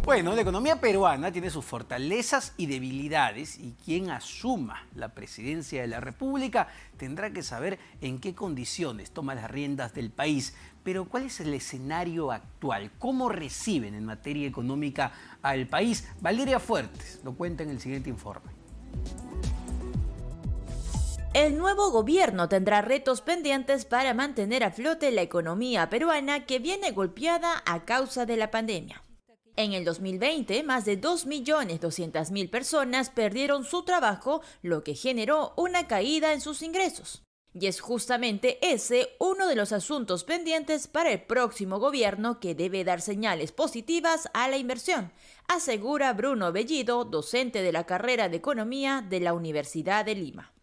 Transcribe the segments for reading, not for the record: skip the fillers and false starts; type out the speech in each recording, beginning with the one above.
Bueno, la economía peruana tiene sus fortalezas y debilidades y quien asuma la presidencia de la República tendrá que saber en qué condiciones toma las riendas del país. Pero ¿cuál es el escenario actual? ¿Cómo reciben en materia económica al país? Valeria Fuertes lo cuenta en el siguiente informe. El nuevo gobierno tendrá retos pendientes para mantener a flote la economía peruana que viene golpeada a causa de la pandemia. En el 2020, más de 2.200.000 personas perdieron su trabajo, lo que generó una caída en sus ingresos. Y es justamente ese uno de los asuntos pendientes para el próximo gobierno que debe dar señales positivas a la inversión, asegura Bruno Bellido, docente de la carrera de Economía de la Universidad de Lima.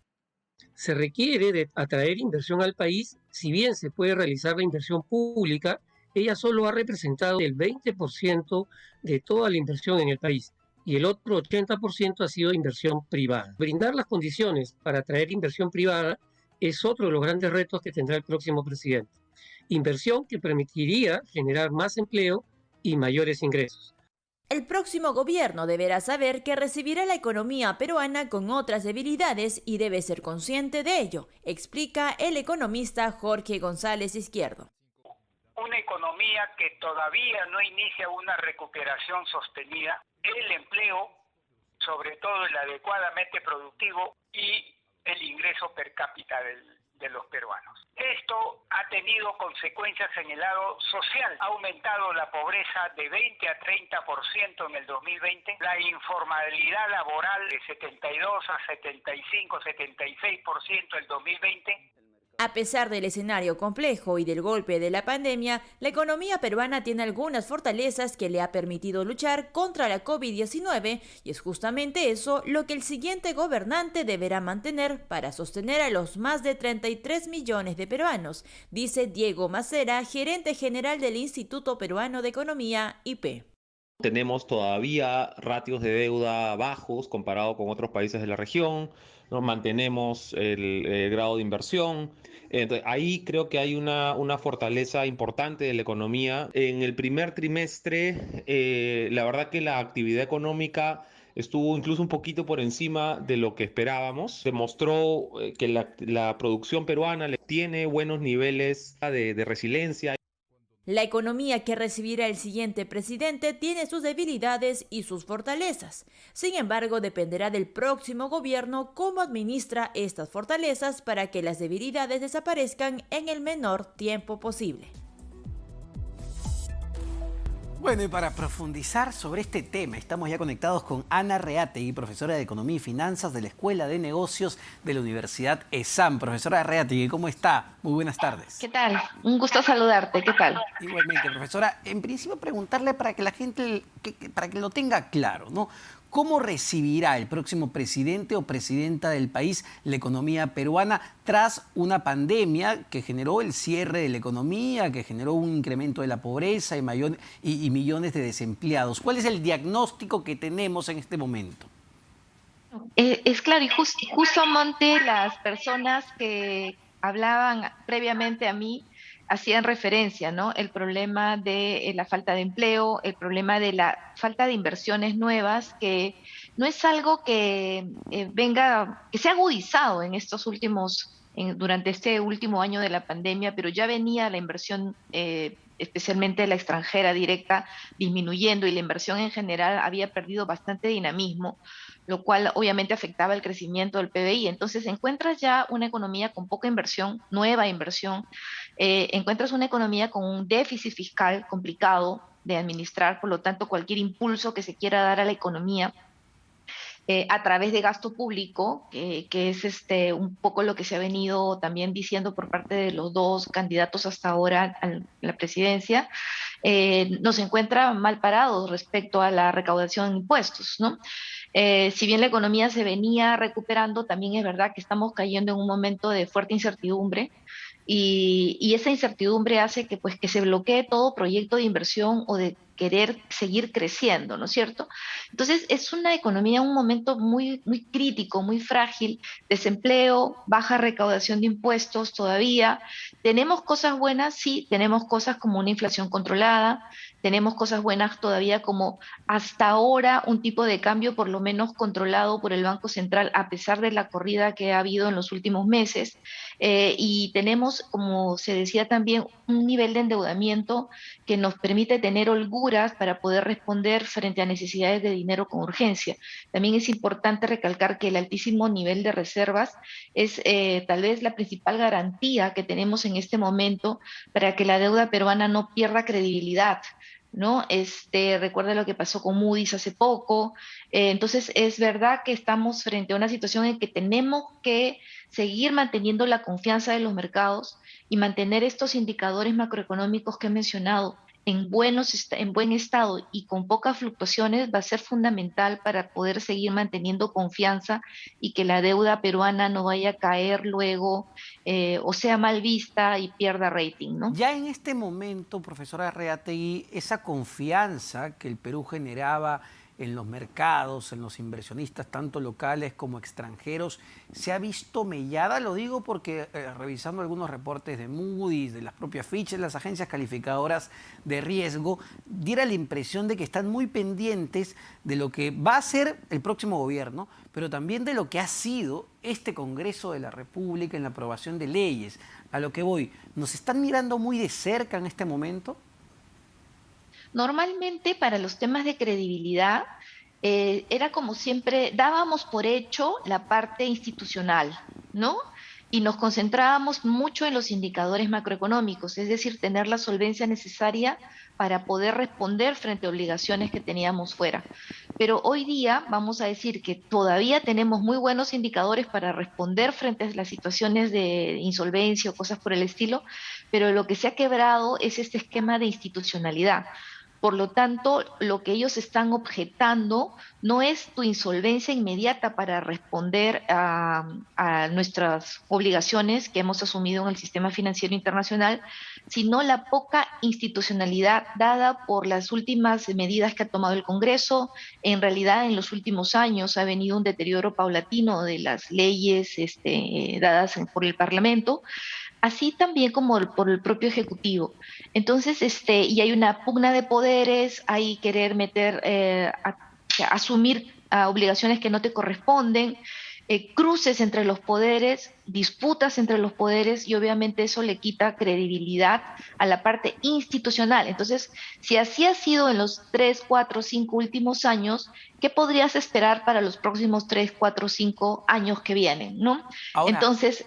Se requiere de atraer inversión al país. Si bien se puede realizar la inversión pública, ella solo ha representado el 20% de toda la inversión en el país y el otro 80% ha sido inversión privada. Brindar las condiciones para atraer inversión privada es otro de los grandes retos que tendrá el próximo presidente. Inversión que permitiría generar más empleo y mayores ingresos. El próximo gobierno deberá saber que recibirá la economía peruana con otras debilidades y debe ser consciente de ello, explica el economista Jorge González Izquierdo. Una economía que todavía no inicia una recuperación sostenida, el empleo, sobre todo el adecuadamente productivo, y el ingreso per cápita de los peruanos. Esto ha tenido consecuencias en el lado social. Ha aumentado la pobreza de 20 a 30% en el 2020, la informalidad laboral de 72 a 75, 76% el 2020. A pesar del escenario complejo y del golpe de la pandemia, la economía peruana tiene algunas fortalezas que le ha permitido luchar contra la COVID-19 y es justamente eso lo que el siguiente gobernante deberá mantener para sostener a los más de 33 millones de peruanos, dice Diego Macera, gerente general del Instituto Peruano de Economía, IP. Tenemos todavía ratios de deuda bajos comparado con otros países de la región, ¿no? Mantenemos el grado de inversión. Entonces, ahí creo que hay una fortaleza importante de la economía. En el primer trimestre, la verdad que la actividad económica estuvo incluso un poquito por encima de lo que esperábamos. Demostró que la producción peruana tiene buenos niveles de resiliencia. La economía que recibirá el siguiente presidente tiene sus debilidades y sus fortalezas. Sin embargo, dependerá del próximo gobierno cómo administra estas fortalezas para que las debilidades desaparezcan en el menor tiempo posible. Bueno, y para profundizar sobre este tema, estamos ya conectados con Ana Reategui, profesora de Economía y Finanzas de la Escuela de Negocios de la Universidad ESAM. Profesora Reategui, ¿cómo está? Muy buenas tardes. ¿Qué tal? Un gusto saludarte. ¿Qué tal? Igualmente, profesora. En principio, preguntarle para que la gente, para que lo tenga claro, ¿no? ¿Cómo recibirá el próximo presidente o presidenta del país la economía peruana tras una pandemia que generó el cierre de la economía, que generó un incremento de la pobreza y millones de desempleados? ¿Cuál es el diagnóstico que tenemos en este momento? Es claro, y justamente las personas que hablaban previamente a mí hacían referencia, ¿no? El problema de la falta de empleo, el problema de la falta de inversiones nuevas, que no es algo que que se ha agudizado en estos durante este último año de la pandemia, pero ya venía la inversión, especialmente la extranjera directa, disminuyendo y la inversión en general había perdido bastante dinamismo, lo cual obviamente afectaba el crecimiento del PBI. Entonces encuentras ya una economía con poca inversión, nueva inversión, encuentras una economía con un déficit fiscal complicado de administrar, por lo tanto cualquier impulso que se quiera dar a la economía a través de gasto público, que es un poco lo que se ha venido también diciendo por parte de los dos candidatos hasta ahora a la presidencia, nos encuentra mal parados respecto a la recaudación de impuestos, ¿no? Si bien la economía se venía recuperando, también es verdad que estamos cayendo en un momento de fuerte incertidumbre y esa incertidumbre hace que se bloquee todo proyecto de inversión o de querer seguir creciendo, ¿no es cierto? Entonces, es una economía en un momento muy, muy crítico, muy frágil, desempleo, baja recaudación de impuestos todavía. ¿Tenemos cosas buenas? Sí, tenemos cosas como una inflación controlada, tenemos cosas buenas todavía como hasta ahora un tipo de cambio por lo menos controlado por el Banco Central a pesar de la corrida que ha habido en los últimos meses. Y tenemos, como se decía también, un nivel de endeudamiento que nos permite tener holguras para poder responder frente a necesidades de dinero con urgencia. También es importante recalcar que el altísimo nivel de reservas es tal vez la principal garantía que tenemos en este momento para que la deuda peruana no pierda credibilidad. ¿No? Recuerda lo que pasó con Moody's hace poco. Entonces, es verdad que estamos frente a una situación en que tenemos que seguir manteniendo la confianza de los mercados y mantener estos indicadores macroeconómicos que he mencionado en buen estado y con pocas fluctuaciones va a ser fundamental para poder seguir manteniendo confianza y que la deuda peruana no vaya a caer luego o sea mal vista y pierda rating, ¿no? Ya en este momento, profesora Reategui, esa confianza que el Perú generaba en los mercados, en los inversionistas, tanto locales como extranjeros, se ha visto mellada. Lo digo porque revisando algunos reportes de Moody's, de las propias Fitch, las agencias calificadoras de riesgo, diera la impresión de que están muy pendientes de lo que va a ser el próximo gobierno, pero también de lo que ha sido este Congreso de la República en la aprobación de leyes. A lo que voy, ¿nos están mirando muy de cerca en este momento? Normalmente para los temas de credibilidad era como siempre, dábamos por hecho la parte institucional, ¿no? Y nos concentrábamos mucho en los indicadores macroeconómicos, es decir, tener la solvencia necesaria para poder responder frente a obligaciones que teníamos fuera. Pero hoy día vamos a decir que todavía tenemos muy buenos indicadores para responder frente a las situaciones de insolvencia o cosas por el estilo, pero lo que se ha quebrado es este esquema de institucionalidad. Por lo tanto, lo que ellos están objetando no es tu insolvencia inmediata para responder a nuestras obligaciones que hemos asumido en el sistema financiero internacional, sino la poca institucionalidad dada por las últimas medidas que ha tomado el Congreso. En realidad, en los últimos años ha venido un deterioro paulatino de las leyes dadas por el Parlamento, así también como por el propio Ejecutivo. Entonces, y hay una pugna de poderes, hay querer meter, asumir obligaciones que no te corresponden, cruces entre los poderes, disputas entre los poderes y obviamente eso le quita credibilidad a la parte institucional. Entonces, si así ha sido en los 3, 4, 5 últimos años, ¿qué podrías esperar para los próximos 3, 4, 5 años que vienen, ¿no? Ahora, Entonces,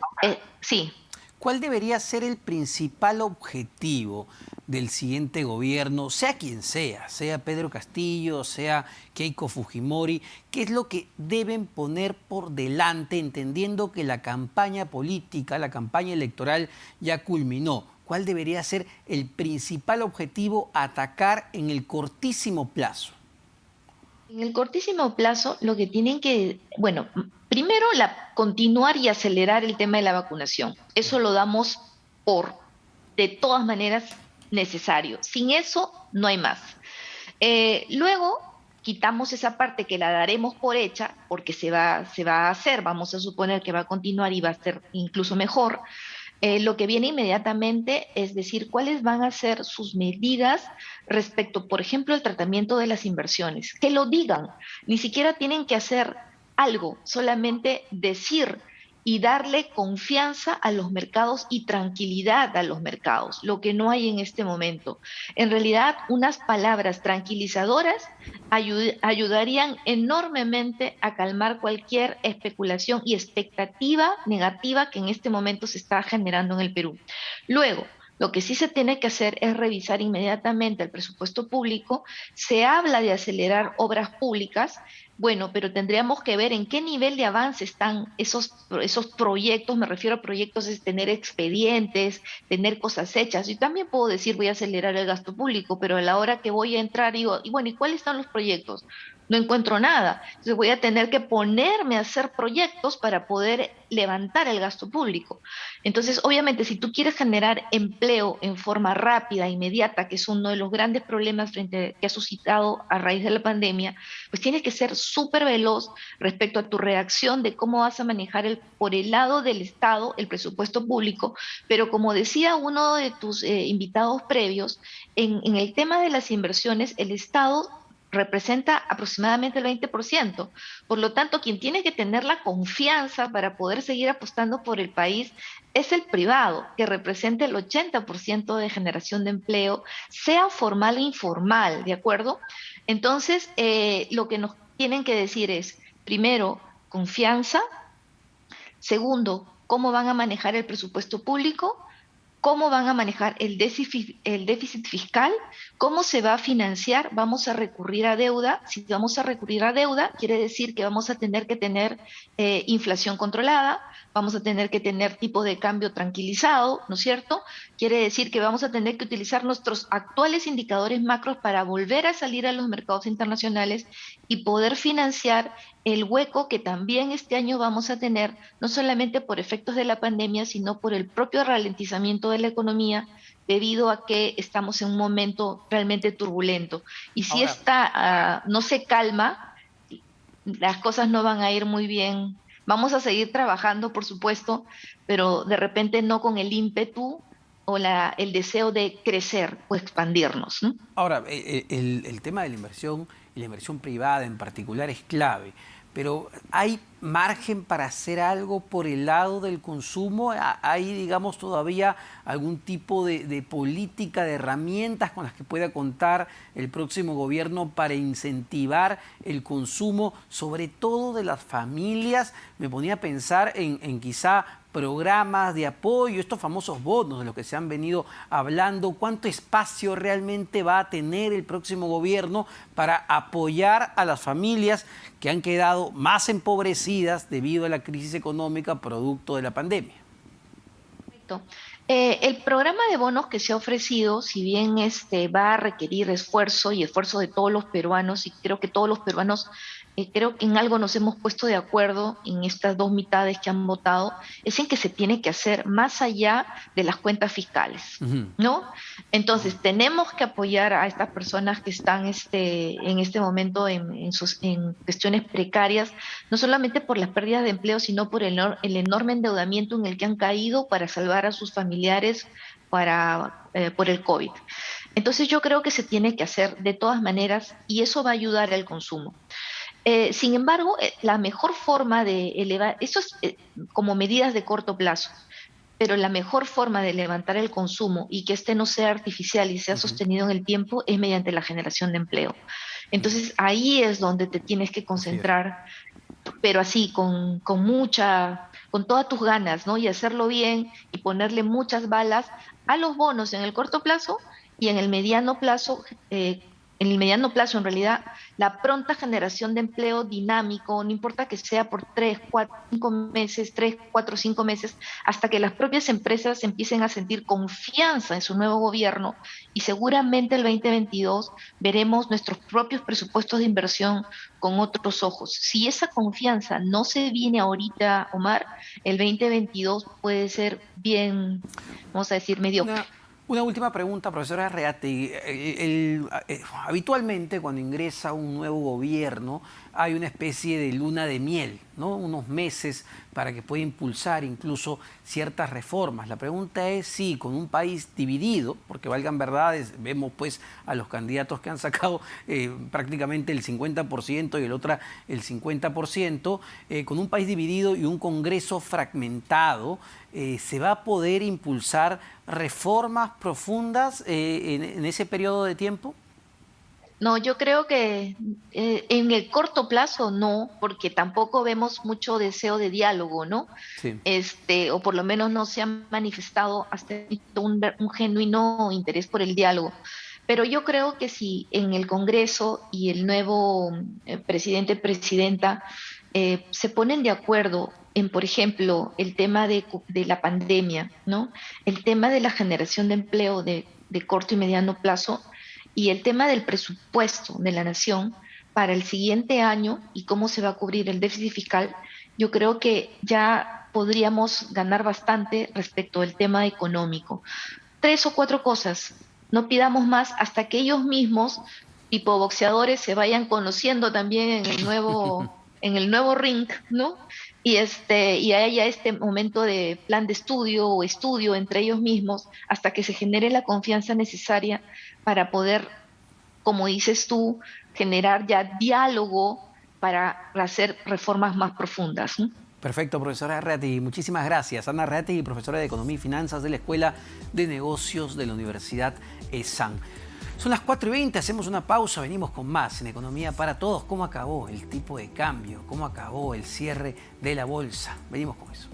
sí. ¿cuál debería ser el principal objetivo del siguiente gobierno, sea quien sea Pedro Castillo, sea Keiko Fujimori? ¿Qué es lo que deben poner por delante, entendiendo que la campaña política, la campaña electoral ya culminó? ¿Cuál debería ser el principal objetivo a atacar en el cortísimo plazo? En el cortísimo plazo, lo que tienen que, bueno, primero continuar y acelerar el tema de la vacunación. Eso lo damos por, de todas maneras, necesario. Sin eso, no hay más. Luego, quitamos esa parte que la daremos por hecha, porque se va a hacer, vamos a suponer que va a continuar y va a ser incluso mejor. Lo que viene inmediatamente es decir cuáles van a ser sus medidas respecto, por ejemplo, al tratamiento de las inversiones. Que lo digan, ni siquiera tienen que hacer algo, solamente decir y darle confianza a los mercados y tranquilidad a los mercados, lo que no hay en este momento. En realidad, unas palabras tranquilizadoras ayudarían enormemente a calmar cualquier especulación y expectativa negativa que en este momento se está generando en el Perú. Luego, lo que sí se tiene que hacer es revisar inmediatamente el presupuesto público. Se habla de acelerar obras públicas, bueno, pero tendríamos que ver en qué nivel de avance están esos proyectos. Me refiero a proyectos, es tener expedientes, tener cosas hechas. Yo también puedo decir voy a acelerar el gasto público, pero a la hora que voy a entrar digo, y bueno, ¿y cuáles están los proyectos? no encuentro nada. Entonces voy a tener que ponerme a hacer proyectos para poder levantar el gasto público. Entonces, obviamente, si tú quieres generar empleo en forma rápida, inmediata, que es uno de los grandes problemas que ha suscitado a raíz de la pandemia, pues tienes que ser súper veloz respecto a tu reacción de cómo vas a manejar por el lado del Estado el presupuesto público. Pero como decía uno de tus invitados previos, en el tema de las inversiones, el Estado representa aproximadamente el 20%. Por lo tanto, quien tiene que tener la confianza para poder seguir apostando por el país es el privado, que representa el 80% de generación de empleo, sea formal o informal, ¿de acuerdo? Entonces, lo que nos tienen que decir es, primero, confianza. Segundo, cómo van a manejar el presupuesto público, cómo van a manejar el déficit fiscal, cómo se va a financiar, vamos a recurrir a deuda. Si vamos a recurrir a deuda, quiere decir que vamos a tener que tener inflación controlada, vamos a tener que tener tipo de cambio tranquilizado, ¿no es cierto? Quiere decir que vamos a tener que utilizar nuestros actuales indicadores macros para volver a salir a los mercados internacionales y poder financiar el hueco que también este año vamos a tener, no solamente por efectos de la pandemia, sino por el propio ralentizamiento de la economía, debido a que estamos en un momento realmente turbulento. Y si esta no se calma, las cosas no van a ir muy bien. Vamos a seguir trabajando, por supuesto, pero de repente no con el ímpetu o el deseo de crecer o expandirnos, ¿no? Ahora, el tema de la inversión y la inversión privada en particular es clave, pero ¿hay margen para hacer algo por el lado del consumo? ¿Hay, digamos, todavía algún tipo de política, de herramientas con las que pueda contar el próximo gobierno para incentivar el consumo, sobre todo de las familias? Me ponía a pensar en quizá programas de apoyo, estos famosos bonos de los que se han venido hablando. ¿Cuánto espacio realmente va a tener el próximo gobierno para apoyar a las familias que han quedado más empobrecidas debido a la crisis económica producto de la pandemia? Correcto. El programa de bonos que se ha ofrecido, si bien va a requerir esfuerzo y esfuerzo de todos los peruanos, y creo que todos los peruanos, creo que en algo nos hemos puesto de acuerdo en estas dos mitades que han votado, es en que se tiene que hacer más allá de las cuentas fiscales, ¿no? Entonces, tenemos que apoyar a estas personas que están en este momento en cuestiones precarias, no solamente por las pérdidas de empleo, sino por el enorme endeudamiento en el que han caído para salvar a sus familiares por el COVID. Entonces, yo creo que se tiene que hacer de todas maneras y eso va a ayudar al consumo. Sin embargo, la mejor forma de elevar, eso es como medidas de corto plazo, pero la mejor forma de levantar el consumo y que no sea artificial y sea sostenido en el tiempo es mediante la generación de empleo. Entonces, ahí es donde te tienes que concentrar, pero así, con todas tus ganas, ¿no? Y hacerlo bien y ponerle muchas balas a los bonos en el corto plazo y en el mediano plazo. En realidad, la pronta generación de empleo dinámico, no importa que sea por 3, 4, 5 meses, hasta que las propias empresas empiecen a sentir confianza en su nuevo gobierno y seguramente el 2022 veremos nuestros propios presupuestos de inversión con otros ojos. Si esa confianza no se viene ahorita, Omar, el 2022 puede ser bien, vamos a decir, mediocre. Una última pregunta, profesora Arreategui. Habitualmente cuando ingresa un nuevo gobierno hay una especie de luna de miel, ¿no? Unos meses para que pueda impulsar incluso ciertas reformas. La pregunta es si con un país dividido, porque valgan verdades, vemos pues a los candidatos que han sacado prácticamente el 50% y el otro el 50%, con un país dividido y un Congreso fragmentado, ¿se va a poder impulsar reformas profundas en ese periodo de tiempo? No, yo creo que en el corto plazo no, porque tampoco vemos mucho deseo de diálogo, ¿no? Sí. O por lo menos no se ha manifestado hasta un genuino interés por el diálogo. Pero yo creo que si en el Congreso y el nuevo presidenta se ponen de acuerdo en, por ejemplo, el tema de la pandemia, ¿no? El tema de la generación de empleo de corto y mediano plazo, y el tema del presupuesto de la nación, para el siguiente año y cómo se va a cubrir el déficit fiscal, yo creo que ya podríamos ganar bastante respecto al tema económico. 3 o 4 cosas. No pidamos más hasta que ellos mismos, tipo boxeadores, se vayan conociendo también en el nuevo ring, ¿no? Y haya este momento de plan de estudio o estudio entre ellos mismos hasta que se genere la confianza necesaria para poder, como dices tú, generar ya diálogo para hacer reformas más profundas, ¿no? Perfecto, profesora Arreategui. Muchísimas gracias. Ana Arreategui, profesora de Economía y Finanzas de la Escuela de Negocios de la Universidad ESAN. Son las 4:20, hacemos una pausa, venimos con más en Economía para Todos. ¿Cómo acabó el tipo de cambio? ¿Cómo acabó el cierre de la bolsa? Venimos con eso.